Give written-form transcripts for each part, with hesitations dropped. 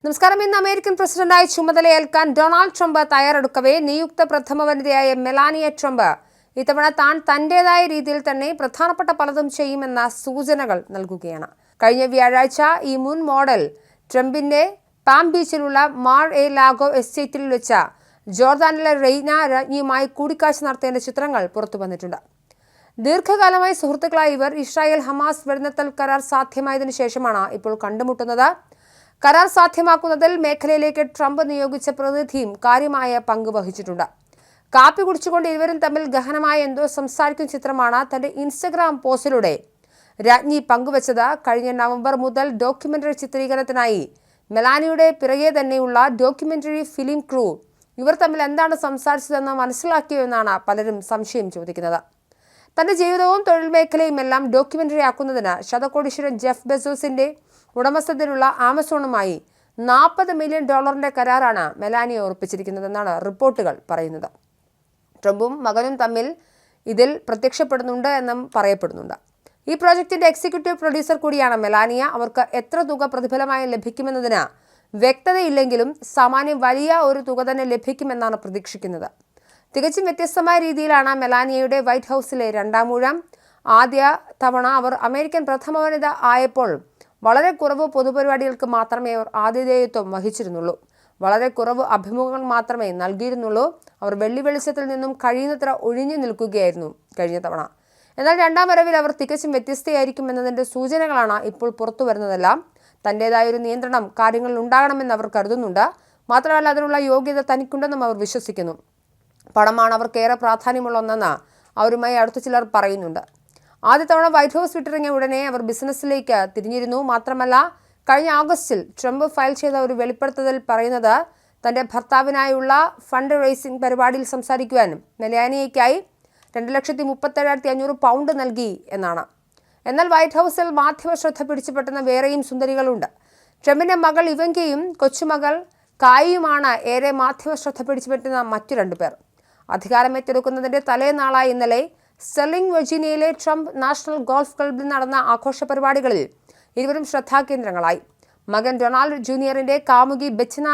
നമസ്കാരം. ഇന്ന് അമേരിക്കൻ പ്രസിഡന്റായി ചുമതലയേൽക്കാൻ ഡൊണാൾഡ് ട്രംപ് തയ്യാറെടുക്കവേ നിയുക്ത പ്രഥമ വനിതയായ മെലാനിയ ട്രംപ് ഇത്തവണ തന്റേതായ രീതിയിൽ തന്നെ പ്രധാനപ്പെട്ട പലതും ചെയ്യുമെന്ന സൂചനകൾ നൽകുകയാണ്. കഴിഞ്ഞ വ്യാഴാഴ്ച ഈ മുൻ മോഡൽ ട്രംപിന്റെ പാം ബീച്ചിലുള്ള മാർ എ ലാഗോ എസ്റ്റേറ്റിൽ വെച്ച ജോർദാനിലെ റെയ്ന രാജ്ഞിയുമായി കൂടിക്കാഴ്ച നടത്തേണ്ട ചിത്രങ്ങൾ പുറത്തു വന്നിട്ടുണ്ട്. ദീർഘകാലമായി സുഹൃത്തുക്കളായ ഇവർ ഇസ്രായേൽ ഹമാസ് വെടിനിർത്തൽ കരാർ സാധ്യമായതിനു ശേഷമാണ് ഇപ്പോൾ കണ്ടുമുട്ടുന്നത്. കരാർ സാധ്യമാക്കുന്നതിൽ മേഖലയിലേക്ക് ട്രംപ് നിയോഗിച്ച പ്രതിനിധിയും കാര്യമായ പങ്ക് വഹിച്ചിട്ടുണ്ട്. കാപ്പി കുടിച്ചുകൊണ്ട് ഇരുവരും തമ്മിൽ ഗഹനമായ എന്തോ സംസാരിക്കുന്ന ചിത്രമാണ് തന്റെ ഇൻസ്റ്റഗ്രാം പോസ്റ്റിലൂടെ രാജ്ഞി പങ്കുവച്ചത്. കഴിഞ്ഞ നവംബർ മുതൽ ഡോക്യുമെന്ററി ചിത്രീകരണത്തിനായി മെലാനിയുടെ പിറകെ തന്നെയുള്ള ഡോക്യുമെന്ററി ഫിലിം ക്രൂ ഇവർ തമ്മിൽ എന്താണ് സംസാരിച്ചതെന്ന് മനസ്സിലാക്കിയോ എന്നാണ് പലരും സംശയം ചോദിക്കുന്നത്. തന്റെ ജീവിതവും തൊഴിൽ മേഖലയും എല്ലാം ഡോക്യുമെന്ററി ആക്കുന്നതിന് ശതകോടീശ്വരൻ ജെഫ് ബെസോസിന്റെ ഉടമസ്ഥതയിലുള്ള ആമസോണുമായി $40 മില്യൺ കരാറാണ് മെലാനിയ ഉറപ്പിച്ചിരിക്കുന്നതെന്നാണ് റിപ്പോർട്ടുകൾ പറയുന്നത്. ട്രംപും മകനും തമ്മിൽ ഇതിൽ പ്രത്യക്ഷപ്പെടുന്നുണ്ട് എന്നും പറയപ്പെടുന്നുണ്ട്. ഈ പ്രോജക്റ്റിന്റെ എക്സിക്യൂട്ടീവ് പ്രൊഡ്യൂസർ കൂടിയാണ് മെലാനിയ. അവർക്ക് എത്ര തുക പ്രതിഫലമായി ലഭിക്കുമെന്നതിന് വ്യക്തതയില്ലെങ്കിലും സാമാന്യം വലിയ ഒരു തുക തന്നെ ലഭിക്കുമെന്നാണ് പ്രതീക്ഷിക്കുന്നത്. തികച്ചും വ്യത്യസ്തമായ രീതിയിലാണ് മെലാനിയയുടെ വൈറ്റ് ഹൗസിലെ രണ്ടാം ഊഴം. ആദ്യ തവണ അവർ അമേരിക്കൻ പ്രഥമ വനിത ആയപ്പോൾ വളരെ കുറവ് പൊതുപരിപാടികൾക്ക് മാത്രമേ അവർ ആതിഥേയത്വം വഹിച്ചിരുന്നുള്ളൂ. വളരെ കുറവ് അഭിമുഖങ്ങൾ മാത്രമേ നൽകിയിരുന്നുള്ളൂ. അവർ വെള്ളി വെളിച്ചത്തിൽ നിന്നും കഴിയുന്നത്ര ഒഴിഞ്ഞു നിൽക്കുകയായിരുന്നു കഴിഞ്ഞ തവണ. എന്നാൽ രണ്ടാം വരവിൽ അവർ തികച്ചും വ്യത്യസ്തയായിരിക്കുമെന്നതിൻ്റെ സൂചനകളാണ് ഇപ്പോൾ പുറത്തു വരുന്നതെല്ലാം. തൻ്റേതായൊരു നിയന്ത്രണം കാര്യങ്ങളിൽ ഉണ്ടാകണമെന്ന് അവർ കരുതുന്നുണ്ട്. മാത്രമല്ല അതിനുള്ള യോഗ്യത തനിക്കുണ്ടെന്നും അവർ വിശ്വസിക്കുന്നു. പണമാണ് അവർക്കേറെ പ്രാധാന്യമുള്ള ഒന്നെന്ന് അവരുമായി അടുത്ത ചിലർ പറയുന്നുണ്ട്. ആദ്യ തവണ വൈറ്റ് ഹൗസ് വിട്ടിറങ്ങിയ ഉടനെ അവർ ബിസിനസ്സിലേക്ക് തിരിഞ്ഞിരുന്നു. മാത്രമല്ല കഴിഞ്ഞ ഓഗസ്റ്റിൽ ട്രംപ് ഫയൽ ചെയ്ത ഒരു വെളിപ്പെടുത്തലിൽ പറയുന്നത് തൻ്റെ ഭർത്താവിനായുള്ള ഫണ്ട് റേസിംഗ് പരിപാടിയിൽ സംസാരിക്കുവാൻ മെലാനിയയ്ക്കായി £2,37,500 നൽകി എന്നാണ്. എന്നാൽ വൈറ്റ് ഹൗസിൽ മാധ്യമ ശ്രദ്ധ പിടിച്ചുപെട്ടുന്ന വേറെയും സുന്ദരികളുണ്ട്. ട്രംപിന്റെ മകൾ ഇവങ്കയും കൊച്ചുമകൾ കായിയുമാണ് ഏറെ മാധ്യമ ശ്രദ്ധ പിടിച്ചുപെട്ടുന്ന മറ്റു രണ്ടുപേർ. അധികാരമേറ്റെടുക്കുന്നതിന്റെ തലേനാളായ ഇന്നലെ സ്റ്റെർലിംഗ് വെർജീനിയയിലെ ട്രംപ് നാഷണൽ ഗോൾഫ് ക്ലബ്ബിൽ നടന്ന ആഘോഷ പരിപാടികളിൽ ഇരുവരും ശ്രദ്ധാകേന്ദ്രങ്ങളായി. മകൻ ഡൊണാൾഡ് ജൂനിയറിന്റെ കാമുകി ബെച്ചിന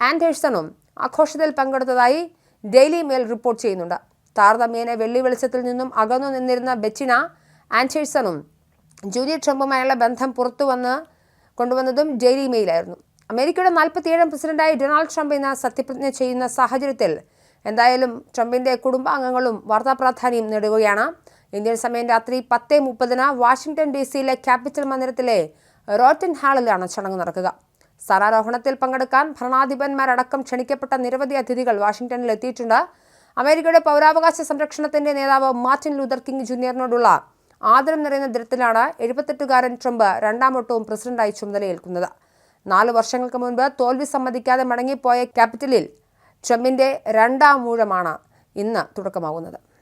ആൻഡേഴ്സണും ആഘോഷത്തിൽ പങ്കെടുത്തതായി ഡെയിലി മെയിൽ റിപ്പോർട്ട് ചെയ്യുന്നുണ്ട്. താരതമ്യേന വെള്ളി വെളിച്ചത്തിൽ നിന്നും അകന്നു നിന്നിരുന്ന ബെച്ചിന ആൻഡേഴ്സണും ജൂനിയർ ട്രംപുമായുള്ള ബന്ധം കൊണ്ടുവന്നതും ഡെയിലി മെയിലായിരുന്നു. അമേരിക്കയുടെ 47ാം പ്രസിഡന്റായി ഡൊണാൾഡ് ട്രംപ് ഇന്ന് സത്യപ്രതിജ്ഞ ചെയ്യുന്ന സാഹചര്യത്തിൽ എന്തായാലും ട്രംപിന്റെ കുടുംബാംഗങ്ങളും വാർത്താ പ്രാധാന്യം നേടുകയാണ്. ഇന്ത്യൻ സമയം രാത്രി 10:30 വാഷിംഗ്ടൺ DC-യിലെ ക്യാപിറ്റൽ മന്ദിരത്തിലെ റോട്ടൻ ഹാളിലാണ് ചടങ്ങ് നടക്കുക. സ്ഥാനാരോഹണത്തിൽ പങ്കെടുക്കാൻ ഭരണാധിപന്മാരടക്കം ക്ഷണിക്കപ്പെട്ട നിരവധി അതിഥികൾ വാഷിംഗ്ടണിൽ എത്തിയിട്ടുണ്ട്. അമേരിക്കയുടെ പൗരാവകാശ സംരക്ഷണത്തിന്റെ നേതാവ് മാർട്ടിൻ ലൂതർ കിങ് ജൂനിയറിനോടുള്ള ആദരം നിറയുന്ന ദിനത്തിലാണ് 78-കാരൻ ട്രംപ് രണ്ടാം വട്ടവും പ്രസിഡന്റായി ചുമതലയേൽക്കുന്നത്. 4 വർഷങ്ങൾക്ക് മുൻപ് തോൽവി സമ്മതിക്കാതെ മടങ്ങിപ്പോയ ക്യാപിറ്റലിൽ ട്രംപിന്റെ രണ്ടാം ഊഴമാണ് ഇന്ന് തുടക്കമാകുന്നത്.